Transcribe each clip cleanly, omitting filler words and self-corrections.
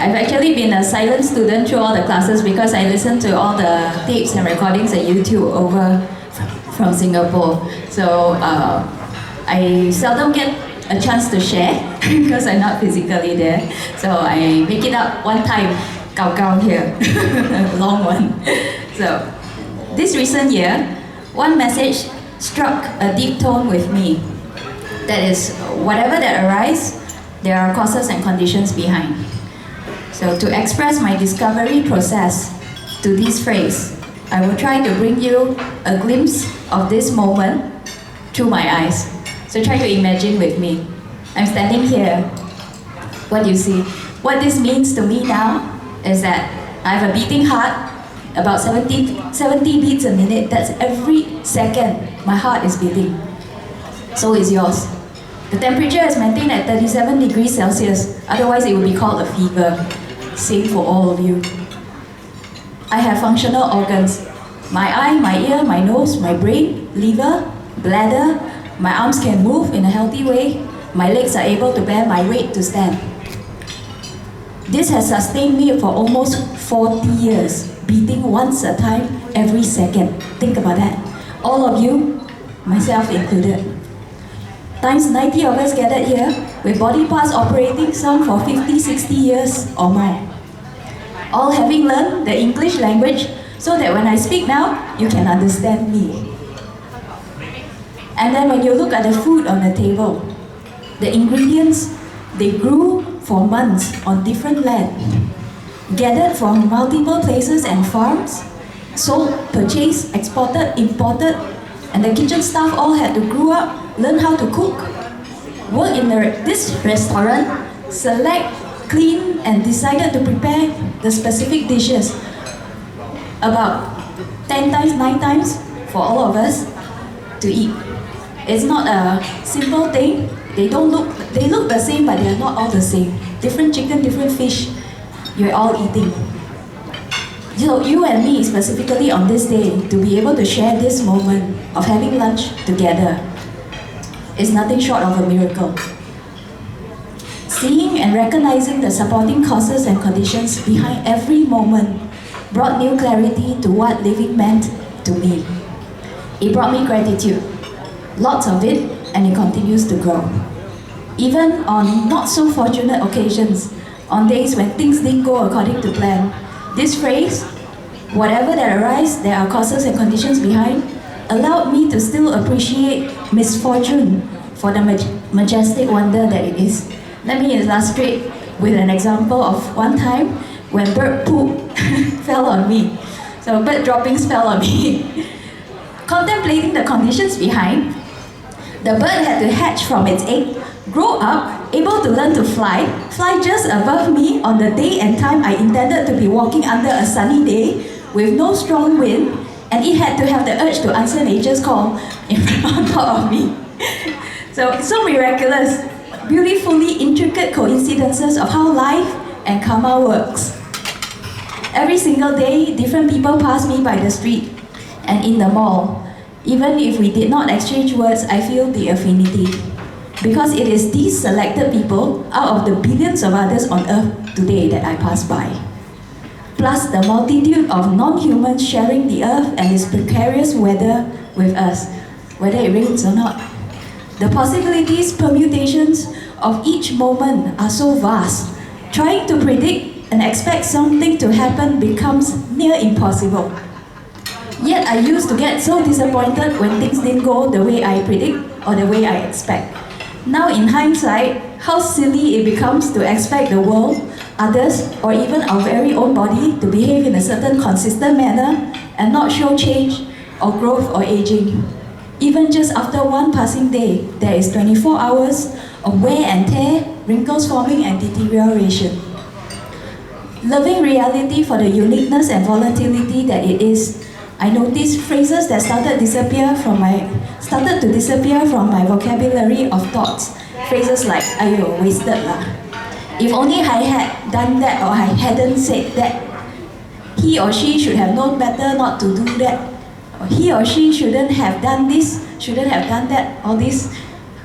I've actually been a silent student through all the classes because I listen to all the tapes and recordings at YouTube over from Singapore. So I seldom get a chance to share because I'm not physically there. So I make it up one time, gao here, long one. So this recent year, one message struck a deep tone with me. That is, whatever that arises, there are causes and conditions behind. So to express my discovery process to this phrase, I will try to bring you a glimpse of this moment through my eyes. So try to imagine with me. I'm standing here. What do you see? What this means to me now is that I have a beating heart, about 70 beats a minute. That's every second my heart is beating. So is yours. The temperature is maintained at 37 degrees Celsius, otherwise it would be called a fever. Same for all of you. I have functional organs. My eye, my ear, my nose, my brain, liver, bladder. My arms can move in a healthy way. My legs are able to bear my weight to stand. This has sustained me for almost 40 years, beating once a time every second. Think about that. All of you, myself included. Times 90 of us gathered here, with body parts operating, some for 50, 60 years or more. All having learned the English language so that when I speak now, you can understand me. And then when you look at the food on the table, the ingredients, they grew for months on different land, gathered from multiple places and farms, sold, purchased, exported, imported, and the kitchen staff all had to grow up, learn how to cook, work in this restaurant, select, clean, and decided to prepare the specific dishes about 10 times, 9 times for all of us to eat. It's not a simple thing. They look the same, but they are not all the same. Different chicken, different fish, you're all eating. So you and me, specifically on this day, to be able to share this moment of having lunch together is nothing short of a miracle. Seeing and recognizing the supporting causes and conditions behind every moment brought new clarity to what living meant to me. It brought me gratitude, lots of it, and it continues to grow. Even on not so fortunate occasions, on days when things didn't go according to plan, this phrase, whatever that arises, there are causes and conditions behind, allowed me to still appreciate misfortune for the majestic wonder that it is. Let me illustrate with an example of one time when bird poop fell on me. So bird droppings fell on me. Contemplating the conditions behind, the bird had to hatch from its egg, grow up, able to learn to fly just above me on the day and time I intended to be walking under a sunny day with no strong wind, and it had to have the urge to answer nature's call in front on top of me. So miraculous, beautifully intricate coincidences of how life and karma works. Every single day, different people pass me by the street and in the mall. Even if we did not exchange words, I feel the affinity. Because it is these selected people out of the billions of others on earth today that I pass by. Plus the multitude of non-humans sharing the earth and its precarious weather with us, whether it rains or not. The possibilities, permutations of each moment are so vast. Trying to predict and expect something to happen becomes near impossible. Yet I used to get so disappointed when things didn't go the way I predict or the way I expect. Now in hindsight, how silly it becomes to expect the world, others, or even our very own body to behave in a certain consistent manner and not show change or growth or aging. Even just after one passing day, there is 24 hours of wear and tear, wrinkles forming and deterioration. Loving reality for the uniqueness and volatility that it is, I noticed phrases that started to disappear from my vocabulary of thoughts. Phrases like, "Ayo, wasted lah. If only I had done that or I hadn't said that. He or she should have known better not to do that. Or he or she shouldn't have done this, shouldn't have done that, all this.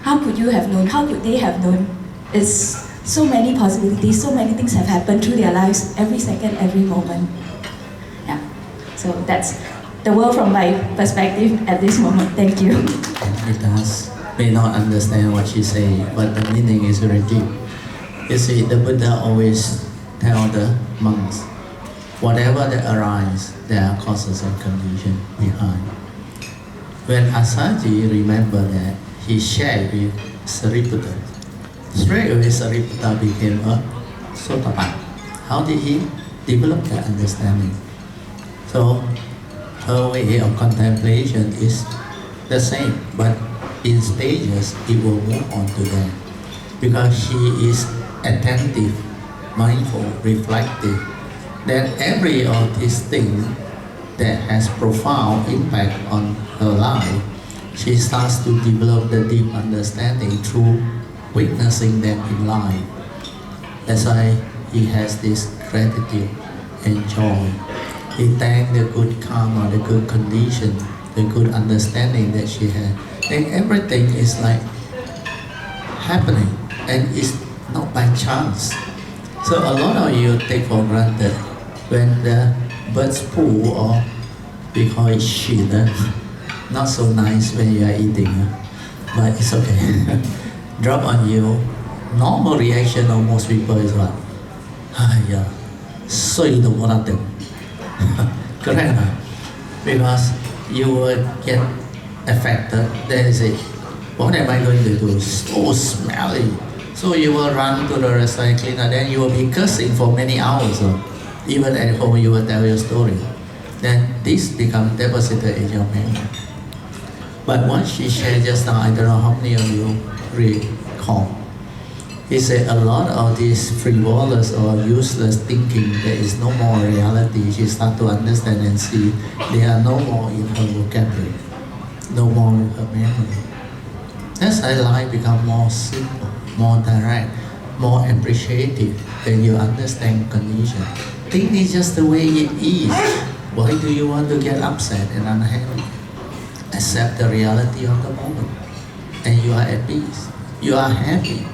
How could you have known? How could they have known?" It's so many possibilities, so many things have happened through their lives every second, every moment. Yeah. So that's the world from my perspective at this moment. Thank you. It does. May not understand what she say, but the meaning is very deep. You see, the Buddha always tell the monks, whatever that arises, there are causes and conditions behind. When Asaji remembered that, he shared with Sariputta. Straight away Sariputta became a Sotapan. How did he develop that understanding? So her way of contemplation is the same, but in stages it will move on to that. Because she is attentive, mindful, reflective, then every of these things that has profound impact on her life, she starts to develop the deep understanding through witnessing them in life. That's why he has this gratitude and joy. He thanks the good karma, the good condition, the good understanding that she had. And everything is like happening, and it's not by chance. So a lot of you take for granted when the birds poo, or we call it shit, not so nice when you are eating, but it's okay. Drop on you. Normal reaction of most people is what? Yeah, suy the water. Correct? Because you will get affected. Then you say, what am I going to do? So smelly. So you will run to the recycling cleaner, then you will be cursing for many hours. Even at home you will tell your story. Then this becomes deposited in your memory. But once she shared just now, I don't know how many of you recall. He said a lot of this frivolous or useless thinking, there is no more reality. She starts to understand and see they are no more in her vocabulary, no more in her memory. That's why life becomes more simple, more direct, more appreciative when you understand condition. Things is just the way it is. Why do you want to get upset and unhappy? Accept the reality of the moment, and you are at peace. You are happy.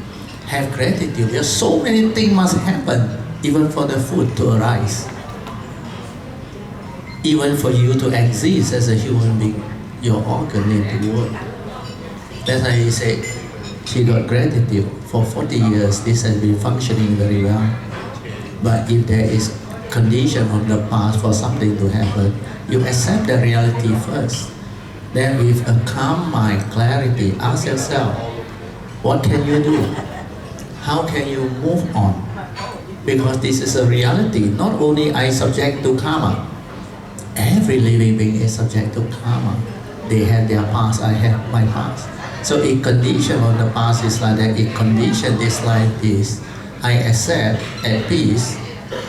Have gratitude. There's so many things must happen, even for the food to arise, even for you to exist as a human being. Your organ need to work. That's why he said she got gratitude. For 40 years, this has been functioning very well. But if there is condition of the past for something to happen, you accept the reality first. Then with a calm mind, clarity, ask yourself, what can you do? How can you move on? Because this is a reality. Not only I subject to karma, every living being is subject to karma. They have their past, I have my past. So a condition of the past is like that. A condition is like this. I accept at peace,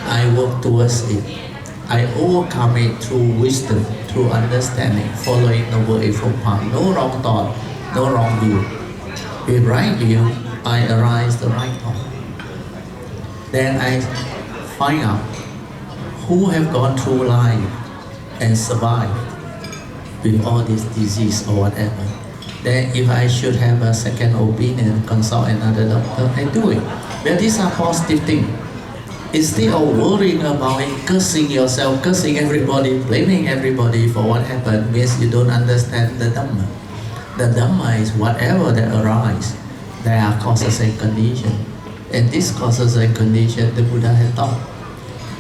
I work towards it. I overcome it through wisdom, through understanding, following the Eightfold Path. No wrong thought, no wrong view. With right view, I arise the right thought. Then I find out who have gone through life and survived with all this disease or whatever. Then if I should have a second opinion, consult another doctor, I do it. But these are positive things. Instead of worrying about it, cursing yourself, cursing everybody, blaming everybody for what happened, means you don't understand the Dhamma. The Dhamma is whatever that arises, there are causes and conditions. And these causes and conditions the Buddha had taught.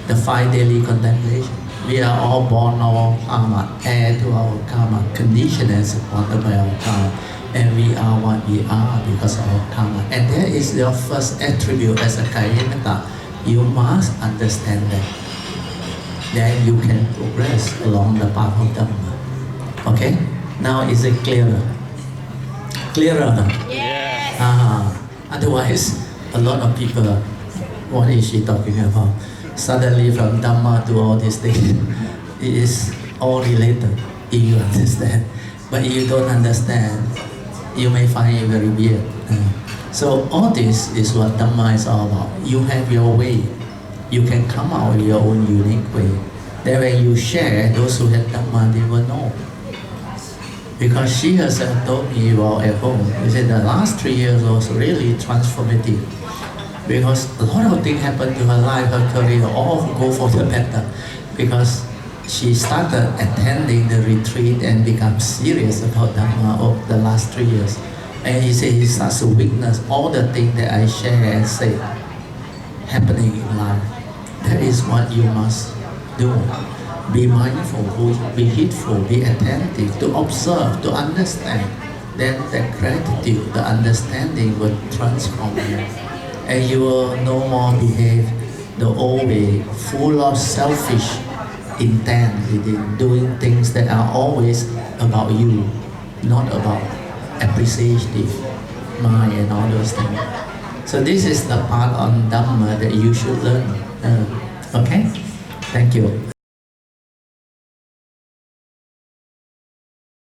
The 5 daily contemplation. We are all born our karma, heir to our karma, conditioned and supported by our karma. And we are what we are because of our karma. And that is your first attribute as a Kayanata. You must understand that. Then you can progress along the path of Dhamma. Okay? Now is it clearer? Clearer? Yes! Otherwise, a lot of people, what is she talking about? Suddenly from Dhamma to all these things, it is all related if you understand. But if you don't understand, you may find it very weird. So all this is what Dhamma is all about. You have your way. You can come out with your own unique way. Then when you share, those who have Dhamma, they will know. Because she herself told me while at home, she said the last 3 years was really transformative. because a lot of things happen to her life, her career, all go for the better. Because she started attending the retreat and become serious about Dhamma over the last 3 years. And he said he starts to witness all the things that I share and say happening in life. That is what you must do. Be mindful, be heedful, be attentive, to observe, to understand. Then the gratitude, the understanding will transform you. And you will no more behave the old way, full of selfish intent within doing things that are always about you, not about appreciative mind and all those things. So this is the part on Dhamma that you should learn. Okay? Thank you.